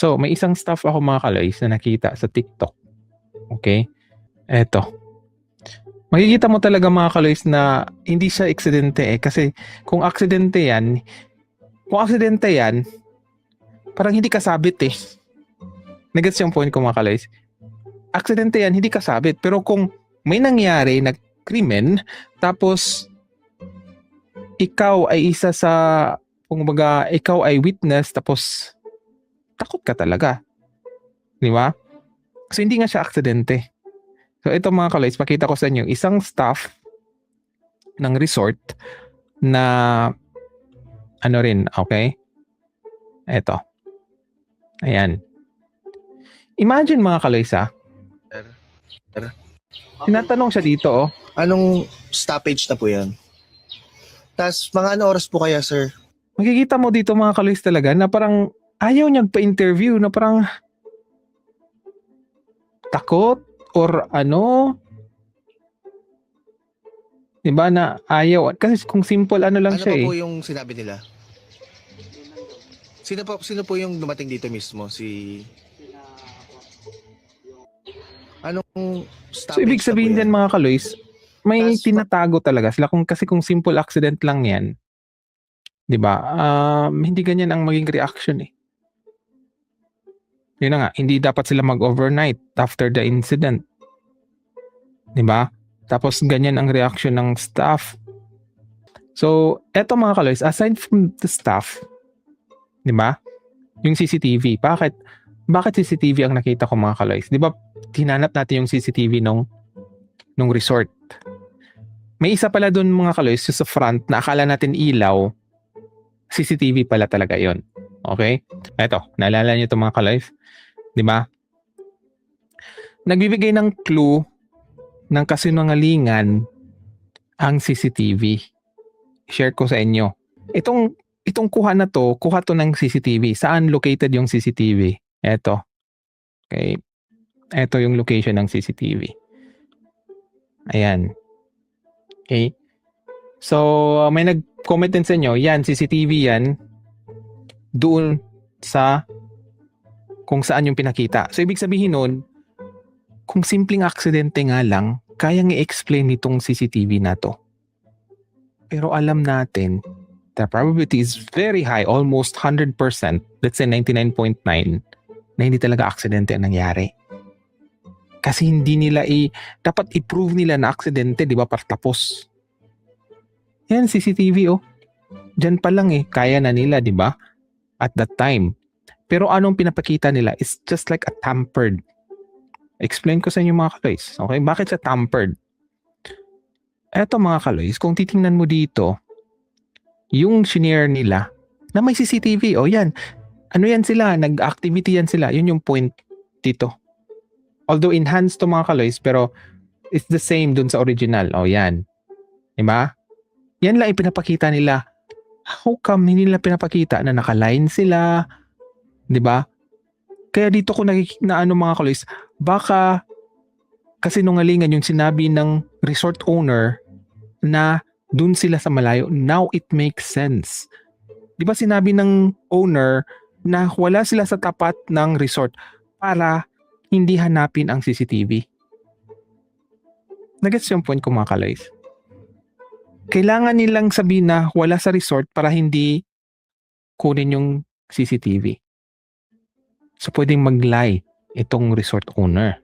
So, may isang staff ako mga kaloys na nakita sa TikTok. Okay? Eto. Makikita mo talaga mga kaloys na hindi siya aksidente kasi kung aksidente yan, parang hindi kasabit eh. Nagets yung point ko mga kaloys. Aksidente yan, hindi kasabit. Pero kung may nangyari na krimen, tapos ikaw ay isa sa, kumbaga, ikaw ay witness, tapos takot ka talaga. Di ba? Kasi hindi nga siya aksidente. So ito mga kaloys, pakita ko sa inyo, isang staff ng resort na ano rin, okay? Ito. Ayan. Imagine mga kaloys Sir. Tinatanong siya dito oh. Anong stoppage na po yan? Tapos mga ano oras po kaya, sir? Makikita mo dito mga kaloys talaga na parang ayaw niyang pa-interview, na parang takot or ano. Diba na ayaw. Kasi kung simple ano lang Ano siya pa eh. po yung sinabi nila? Sino po yung dumating dito mismo? Anong stoppage So ibig sabihin na po dyan yan? mga kaloys, may Tas- tinatago talaga sila. Kasi kung simple accident lang yan, di ba? Hindi ganyan ang maging reaction eh. Yun na nga, hindi dapat sila mag-overnight after the incident. Di ba? Tapos ganyan ang reaction ng staff. So, eto mga kaloys, aside from the staff, di ba? Yung CCTV, bakit CCTV ang nakita ko mga kaloys? Di ba, hinanap natin yung CCTV nung resort. May isa pala doon mga kaloys, sa front na akala natin ilaw, CCTV pala talaga yon. Okay? Eto, naalala niyo ito mga kaloys? Di ba? Nagbibigay ng clue ng kasinungalingan ang CCTV. Share ko sa inyo. Itong kuha to ng CCTV. Saan located yung CCTV? Eto. Okay. Eto yung location ng CCTV. Ayan. Okay. So, may nag-comment din sa inyo, yan, CCTV yan, doon sa kung saan yung pinakita. So, ibig sabihin nun, kung simpleng aksidente nga lang, kayang i-explain nitong CCTV na to. Pero alam natin, the probability is very high, almost 100%, let's say 99.9, na hindi talaga aksidente ang nangyari. Kasi hindi nila dapat i-prove nila na aksidente, di ba, para tapos. Yan, CCTV oh. Diyan pa lang kaya na nila, di ba? At that time. Pero anong pinapakita nila is just like a tampered. Explain ko sa inyo mga kaloys. Okay? Bakit siya tampered? Eto mga kaloys, kung titingnan mo dito, yung shinare nila na may CCTV, yan. Ano yan sila? Nag-activity yan sila. Yun yung point dito. Although enhanced to mga kaloys, pero it's the same dun sa original. Yan. Diba? Yan lang ipinapakita nila. How come hindi nila pinapakita na naka-line sila? Diba? Kaya dito ko na mga kaloys, baka kasinungalingan yung sinabi ng resort owner na dun sila sa malayo. Now it makes sense. Di ba sinabi ng owner na wala sila sa tapat ng resort para hindi hanapin ang CCTV? Nagets yung point ko mga kaloys? Kailangan nilang sabihin na wala sa resort para hindi kunin yung CCTV. So pwedeng mag-lie itong resort owner.